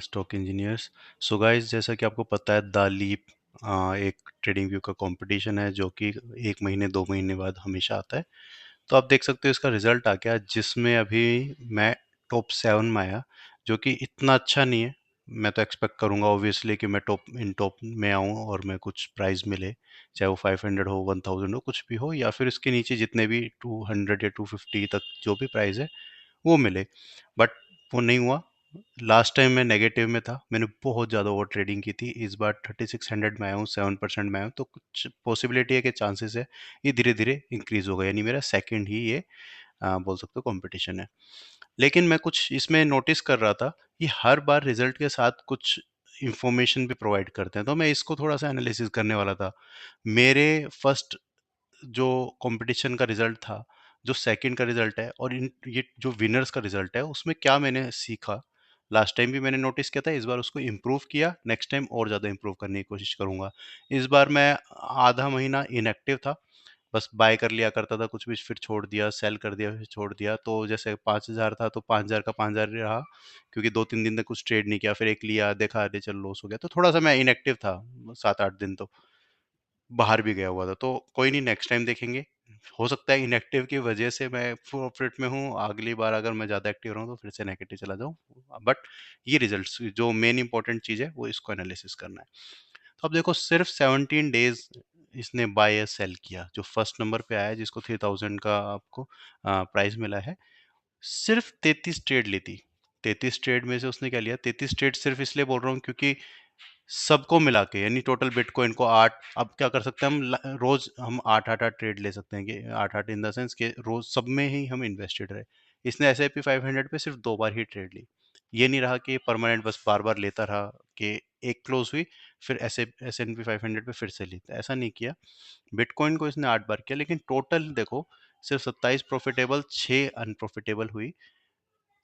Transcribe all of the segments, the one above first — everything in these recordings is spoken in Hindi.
Stock engineers. सो गाइस, जैसा कि आपको पता है द लीप एक ट्रेडिंग व्यू का कंपटीशन है जो कि 1 महीने 2 महीने बाद हमेशा आता है। तो आप देख सकते हो इसका रिजल्ट आ गया जिसमें अभी मैं टॉप 7 में आया, जो कि इतना अच्छा नहीं है। मैं तो एक्सपेक्ट करूंगा ऑब्वियसली कि मैं टॉप में आऊं और मैं कुछ प्राइस मिले, चाहे वो 500 हो, 1000 हो, कुछ भी हो, या फिर इसके नीचे जितने भी 200 या 250 तक जो भी प्राइस है वो मिले। बट वो नहीं हुआ। लास्ट टाइम मैं नेगेटिव में था, मैंने बहुत ज़्यादा ओवर ट्रेडिंग की थी। इस बार 3600 में आया हूँ, 7% में आया हूँ, तो कुछ पॉसिबिलिटी है कि चांसेस है ये धीरे धीरे इंक्रीज होगा, यानी मेरा सेकंड ही ये बोल सकते हो कंपटीशन है। लेकिन मैं कुछ इसमें नोटिस कर रहा था कि हर बार रिजल्ट के साथ कुछ इंफॉर्मेशन भी प्रोवाइड करते हैं, तो मैं इसको थोड़ा सा एनालिसिस करने वाला था। मेरे फर्स्ट जो कंपटीशन का रिजल्ट था, जो सेकंड का रिजल्ट है, और इन ये जो विनर्स का रिजल्ट है, उसमें क्या मैंने सीखा। लास्ट टाइम भी मैंने नोटिस किया था, इस बार उसको इम्प्रूव किया, नेक्स्ट टाइम और ज़्यादा इम्प्रूव करने की कोशिश करूंगा। इस बार मैं आधा महीना इनएक्टिव था, बस बाय कर लिया करता था कुछ भी, फिर छोड़ दिया, सेल कर दिया, फिर छोड़ दिया। तो जैसे 5000 था तो 5000 का 5000 ही रहा, क्योंकि 2-3 दिन तक कुछ ट्रेड नहीं किया, फिर एक लिया, देखा अरे चल लॉस हो गया, तो थोड़ा सा मैं इनएक्टिव था 7-8 दिन, तो बाहर भी गया हुआ था। तो कोई नहीं, नेक्स्ट टाइम देखेंगे। हो सकता है इनएक्टिव की वजह से मैं प्रॉफिट में हूँ, अगली बार अगर मैं ज़्यादा एक्टिव रहूँ तो फिर से नेगेटिव चला जाऊँ। बट ये रिजल्ट्स जो मेन इंपॉर्टेंट चीज़ है वो इसको एनालिसिस करना है। तो अब देखो, सिर्फ 17 डेज इसने बाय या सेल किया। जो फर्स्ट नंबर पे आया जिसको 3000 का आपको प्राइस मिला है, सिर्फ 33 ट्रेड ली थी। 33 ट्रेड में से उसने क्या लिया, 33 ट्रेड सिर्फ इसलिए बोल रहा हूँ क्योंकि सबको मिला के, यानी टोटल बिटकॉइन को 8, अब क्या कर सकते हैं हम, रोज हम 8-8 ट्रेड ले सकते हैं, कि 8-8 इन द सेंस कि रोज सब में ही हम इन्वेस्टेड रहे। इसने S&P 500 पे सिर्फ 2 बार ही ट्रेड ली। ये नहीं रहा कि परमानेंट बस बार बार लेता रहा, कि एक क्लोज हुई फिर S&P 500 पे फिर से लेता, ऐसा नहीं किया। बिटकॉइन को इसने 8 बार किया, लेकिन टोटल देखो, सिर्फ 27 प्रॉफिटेबल, 6 अनप्रॉफिटेबल हुई।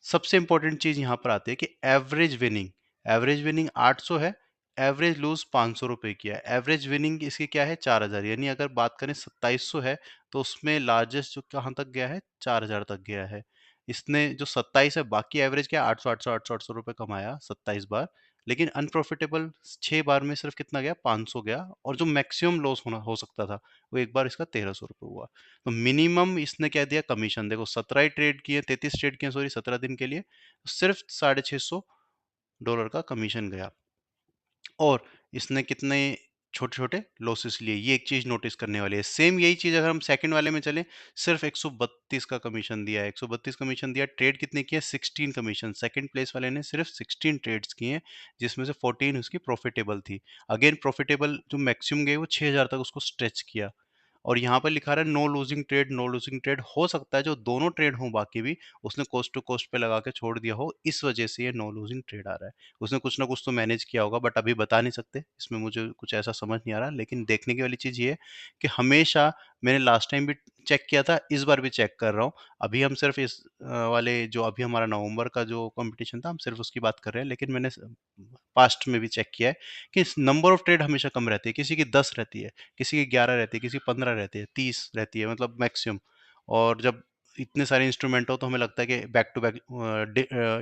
सबसे इंपॉर्टेंट चीज यहाँ पर आती है कि एवरेज विनिंग 800 है, एवरेज लूज 500 रुपए की है। एवरेज विनिंग इसकी क्या है, 4000, यानी अगर बात करें 2700 है तो उसमें लार्जेस्ट जो कहाँ तक गया है, 4000 तक गया है। इसने जो 27 है, बाकी एवरेज क्या, 800 800 800 800 रुपए कमाया 27 बार, लेकिन अनप्रॉफिटेबल 6 बार में सिर्फ कितना गया, 500 गया। और जो मैक्सिमम लॉस होना हो सकता था वो एक बार इसका 1300 रुपये हुआ। तो मिनिमम इसने क्या दिया, कमीशन देखो, 17 ट्रेड किए, 33 ट्रेड किए सॉरी, 17 दिन के लिए, सिर्फ $650 का कमीशन गया। और इसने कितने छोटे छोटे लॉसेस लिए, ये एक चीज नोटिस करने वाली है। सेम यही चीज अगर हम सेकंड वाले में चलें, सिर्फ 132 का कमीशन दिया है, 132 कमीशन दिया। ट्रेड कितने किए, 16 कमीशन। सेकंड प्लेस वाले ने सिर्फ 16 ट्रेड्स किए हैं, जिसमें से 14 उसकी प्रॉफिटेबल थी। अगेन प्रॉफिटेबल जो मैक्सिमम गए वो 6000 तक उसको स्ट्रेच किया। और यहाँ पर लिखा रहा है no losing trade, no losing trade. हो सकता है जो दोनों ट्रेड हो बाकी भी उसने कोस्ट टू कोस्ट पे लगा के छोड़ दिया हो, इस वजह से ये नो लूजिंग ट्रेड आ रहा है। उसने कुछ ना कुछ तो मैनेज किया होगा, बट अभी बता नहीं सकते, इसमें मुझे कुछ ऐसा समझ नहीं आ रहा। लेकिन देखने की वाली चीज ये है कि हमेशा, मैंने लास्ट टाइम भी चेक किया था, इस बार भी चेक कर रहा हूँ। अभी हम सिर्फ इस वाले जो अभी हमारा नवंबर का जो कंपटीशन था, हम सिर्फ उसकी बात कर रहे हैं, लेकिन मैंने पास्ट में भी चेक किया है कि नंबर ऑफ ट्रेड हमेशा कम रहती है। किसी की 10 रहती है, किसी की 11 रहती है, किसी की 15 रहती है, 30 रहती है, मतलब मैक्सिमम। और जब इतने सारे इंस्ट्रूमेंट हो तो हमें लगता है कि बैक टू बैक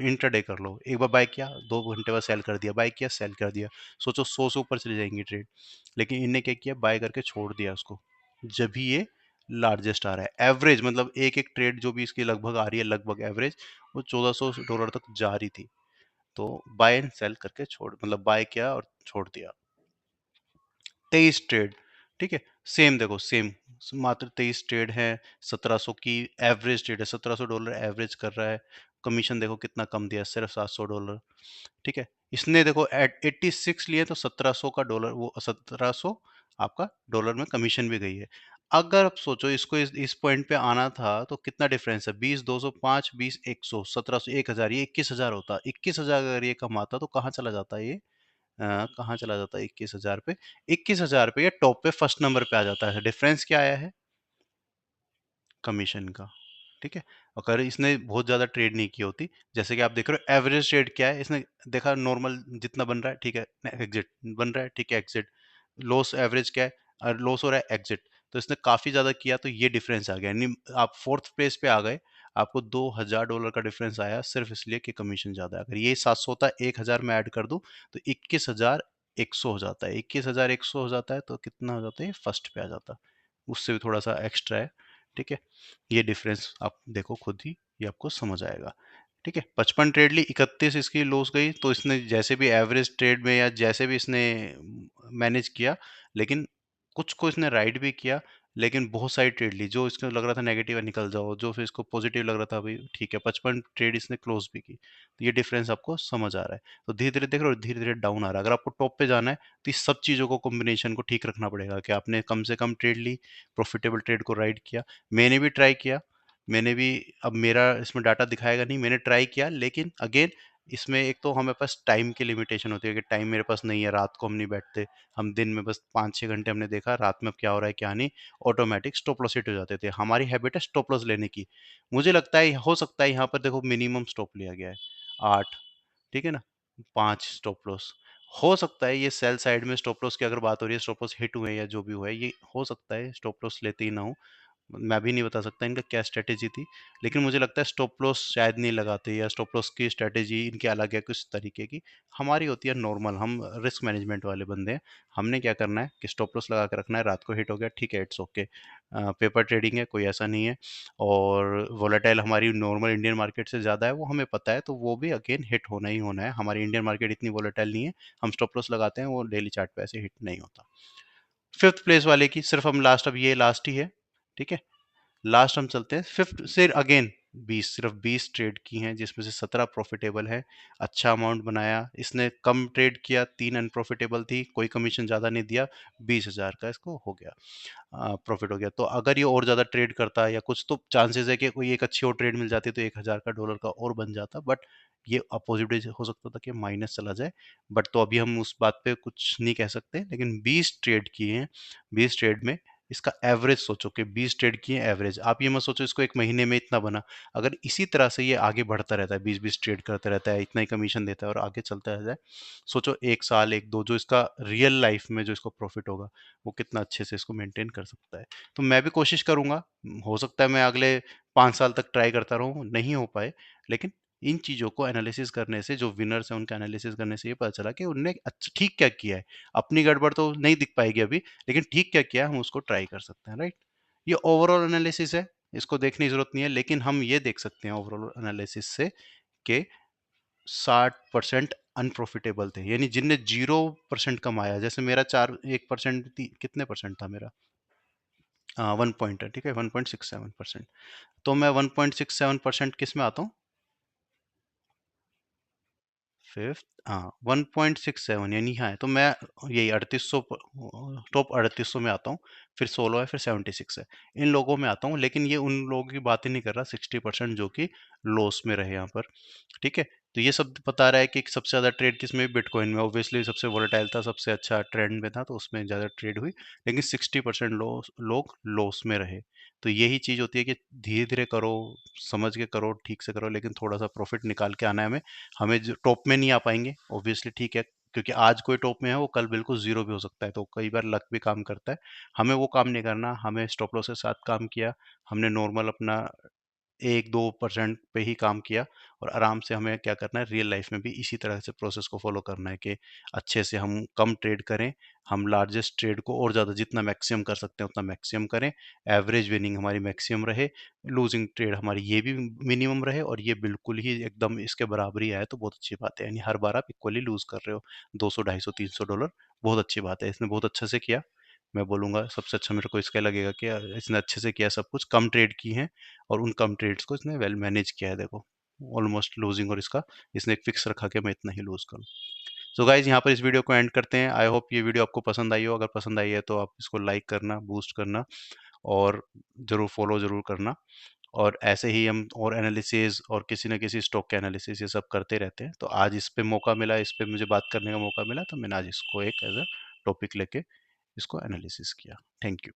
इंटरडे कर लो। एक बार बाय किया, 2 घंटे बाद सेल कर दिया, बाय किया, सेल कर दिया। सोचो 100 से ऊपर चली जाएंगी ट्रेड। लेकिन इनने क्या किया, बाय करके छोड़ दिया उसको, जब भी ये लार्जेस्ट आ रहा है। एवरेज मतलब एक एक ट्रेड जो भी इसकी लगभग आ रही है, लगभग एवरेज वो $1400 तक जा रही थी। तो बाय एंड सेल करके छोड़, मतलब बाय किया और छोड़ दिया। 23 ट्रेड, ठीक है, सेम देखो, सेम मात्र 23 ट्रेड है। 1700 की एवरेज ट्रेड है, $1700 एवरेज कर रहा है। कमीशन देखो कितना कम दिया, सिर्फ $700। ठीक है, इसने देखो एट 86 लिए तो 1700 का डॉलर, वो 1700 आपका डॉलर में कमीशन भी गई है। अगर आप सोचो इसको इस पॉइंट पे आना था तो कितना डिफरेंस है, 20 205, 20 100, 1700, 1000, ये 21000 होता। 21000 अगर ये कमाता तो कहाँ चला जाता ये, कहाँ चला जाता है 21,000 पे। 21,000 पे ये टॉप पे फर्स्ट नंबर पे आ जाता है। डिफरेंस क्या आया है, कमीशन का। ठीक है, अगर इसने बहुत ज्यादा ट्रेड नहीं की होती, जैसे कि आप देख रहे हो एवरेज ट्रेड क्या है, इसने देखा नॉर्मल जितना बन रहा है, ठीक है, एग्जिट बन रहा है, ठीक है, एग्जिट। लॉस एवरेज क्या है, लॉस हो रहा है, एग्जिट। तो इसने काफी ज्यादा किया, तो ये डिफरेंस आ गया, यानी आप फोर्थ प्लेस पे आ गए। आपको $2000 का डिफरेंस आया सिर्फ इसलिए कि कमीशन ज़्यादा है। अगर ये 700 होता, 1000 में ऐड कर दूं तो 21,100 हो जाता है। 21,100 हो जाता है तो कितना हो जाता है, ये फर्स्ट पे आ जाता, उससे भी थोड़ा सा एक्स्ट्रा है। ठीक है, ये डिफरेंस आप देखो खुद ही, ये आपको समझ आएगा। ठीक है, 55 ट्रेड ली, 31 इसकी लॉस गई, तो इसने जैसे भी एवरेज ट्रेड में या जैसे भी इसने मैनेज किया, लेकिन कुछ को इसने राइट भी किया, लेकिन बहुत सारी ट्रेड ली जो इसको लग रहा था नेगेटिव है निकल जाओ, जो फिर इसको पॉजिटिव लग रहा था भाई ठीक है, 55 ट्रेड इसने क्लोज भी की। तो ये डिफरेंस आपको समझ आ रहा है। तो धीरे धीरे देख रहे हो, धीरे धीरे डाउन आ रहा है। अगर आपको टॉप पे जाना है तो इस सब चीज़ों को कॉम्बिनेशन को ठीक रखना पड़ेगा कि आपने कम से कम ट्रेड ली, प्रॉफिटेबल ट्रेड को राइट किया। मैंने भी ट्राई किया, मैंने भी, अब मेरा इसमें डाटा दिखाएगा नहीं, मैंने ट्राई किया, लेकिन अगेन इसमें एक तो हमें पास टाइम की लिमिटेशन होती है कि टाइम मेरे पास नहीं है, रात को हम नहीं बैठते, हम दिन में बस 5-6 घंटे हमने देखा, रात में अब क्या हो रहा है क्या नहीं, ऑटोमेटिक स्टॉप लॉस हिट हो जाते थे। हमारी हैबिट है स्टॉप लॉस लेने की। मुझे लगता है हो सकता है यहाँ पर देखो मिनिमम स्टॉप लिया गया है 8, ठीक है ना, 5 स्टॉप लॉस। हो सकता है ये सेल साइड में स्टॉप लॉस की अगर बात हो रही है, स्टॉप लॉस हिट हुए हैं या जो भी हुआ है, ये हो सकता है स्टॉप लॉस लेते ही ना हो। मैं भी नहीं बता सकता इनका क्या स्ट्रेटेजी थी, लेकिन मुझे लगता है स्टॉप लॉस शायद नहीं लगाते, या स्टॉप लॉस की स्ट्रेटेजी इनकी अलग है कुछ तरीके की। हमारी होती है नॉर्मल, हम रिस्क मैनेजमेंट वाले बंदे हैं। हमने क्या करना है कि स्टॉप लॉस लगा के रखना है, रात को हिट हो गया ठीक है, इट्स ओके। पेपर ट्रेडिंग है, कोई ऐसा नहीं है। और वोलेटाइल हमारी नॉर्मल इंडियन मार्केट से ज़्यादा है, वो हमें पता है, तो वो भी अगेन हिट होना ही होना है। हमारी इंडियन मार्केट इतनी वोलेटाइल नहीं है, हम स्टॉप लॉस लगाते हैं, वो डेली चार्ट पे ऐसे हिट नहीं होता। फिफ्थ प्लेस वाले की सिर्फ हम लास्ट, अब ये लास्ट ही है, ठीक है, लास्ट हम चलते हैं फिफ्थ से अगेन। 20, सिर्फ 20 ट्रेड की हैं जिसमें से 17 प्रॉफिटेबल है। अच्छा अमाउंट बनाया इसने, कम ट्रेड किया, 3 अनप्रॉफिटेबल थी, कोई कमीशन ज़्यादा नहीं दिया, 20,000 का इसको हो गया, प्रॉफिट हो गया। तो अगर ये और ज़्यादा ट्रेड करता है या कुछ, तो चांसेस है कि कोई एक अच्छी और ट्रेड मिल जाती तो 1,000 का डॉलर का और बन जाता, बट ये अपोजिट हो सकता था कि माइनस चला जाए। बट तो अभी हम उस बात पे कुछ नहीं कह सकते, लेकिन 20 ट्रेड किए हैं, 20 ट्रेड में इसका एवरेज सोचो कि 20 ट्रेड किए एवरेज, आप ये मत सोचो इसको एक महीने में इतना बना। अगर इसी तरह से ये आगे बढ़ता रहता है, 20-20 ट्रेड करता रहता है, इतना ही कमीशन देता है और आगे चलता रहता है, सोचो एक साल एक दो जो इसका रियल लाइफ में जो इसको प्रॉफिट होगा, वो कितना अच्छे से इसको मेंटेन कर सकता है। तो मैं भी कोशिश करूंगा, हो सकता है मैं अगले 5 साल तक ट्राई करता रहूं, नहीं हो पाए, लेकिन इन चीज़ों को एनालिसिस करने से, जो विनर्स हैं उनका एनालिसिस करने से ये पता चला कि उनने अच्छा ठीक क्या किया है। अपनी गड़बड़ तो नहीं दिख पाएगी अभी, लेकिन ठीक क्या किया है हम उसको ट्राई कर सकते हैं, राइट। ये ओवरऑल एनालिसिस है, इसको देखने की जरूरत नहीं है, लेकिन हम ये देख सकते हैं ओवरऑल एनालिसिस से कि 60% अनप्रॉफिटेबल थे, यानी जिनने 0% कमाया, जैसे मेरा 1% कितने परसेंट था मेरा, 1 पॉइंट है, ठीक है, 1.67%। तो मैं 1.67% किस में आता हूँ, फिफ्थ, हाँ 1.67, यानी हाँ, तो मैं यही 3800, टॉप 3800 में आता हूँ, फिर 16 है, फिर 76 है, इन लोगों में आता हूँ। लेकिन ये उन लोगों की बात ही नहीं कर रहा, 60% जो कि लॉस में रहे यहाँ पर, ठीक है। तो ये सब बता रहा है कि सबसे ज़्यादा ट्रेड किसमें, बिटकॉइन में, ऑब्वियसली सबसे वोलेटाइल था, सबसे अच्छा ट्रेंड में था, तो उसमें ज़्यादा ट्रेड हुई, लेकिन 60% लोग लॉस में रहे। तो यही चीज़ होती है कि धीरे धीरे करो, समझ के करो, ठीक से करो, लेकिन थोड़ा सा प्रॉफिट निकाल के आना है हमें। हमें जो टॉप में नहीं आ पाएंगे ऑब्वियसली, ठीक है, क्योंकि आज कोई टॉप में है वो कल बिल्कुल जीरो भी हो सकता है, तो कई बार लक भी काम करता है। हमें वो काम नहीं करना, हमें स्टॉप लॉस के साथ काम किया, हमने नॉर्मल अपना 1-2% पे ही काम किया, और आराम से हमें क्या करना है, रियल लाइफ में भी इसी तरह से प्रोसेस को फॉलो करना है कि अच्छे से हम कम ट्रेड करें, हम लार्जेस्ट ट्रेड को और ज़्यादा जितना मैक्सिमम कर सकते हैं उतना मैक्सिमम करें, एवरेज विनिंग हमारी मैक्सिमम रहे, लूजिंग ट्रेड हमारी ये भी मिनिमम रहे, और ये बिल्कुल ही एकदम इसके बराबर ही आए तो बहुत अच्छी बात है, यानी हर बार आप इक्वली लूज कर रहे हो 200, 250, $300, बहुत अच्छी बात है। इसने बहुत अच्छे से किया, मैं बोलूँगा सबसे अच्छा मेरे को इसका लगेगा कि इसने अच्छे से किया, सब कुछ कम ट्रेड की हैं, और उन कम ट्रेड्स को इसने वेल मैनेज किया है, देखो ऑलमोस्ट लूजिंग, और इसका इसने एक फिक्स रखा कि मैं इतना ही लूज करूँ। सो गाइज यहाँ पर इस वीडियो को एंड करते हैं। आई होप ये वीडियो आपको पसंद आई हो, अगर पसंद आई है तो आप इसको लाइक करना, बूस्ट करना, और ज़रूर फॉलो ज़रूर करना। और ऐसे ही हम और एनालिसिस और किसी न किसी स्टॉक के एनालिसिस ये सब करते रहते हैं। तो आज इस पे मौका मिला, इस पे मुझे बात करने का मौका मिला, तो मैंने आज इसको एक एज अ टॉपिक लेके इसको एनालिसिस किया। Thank you.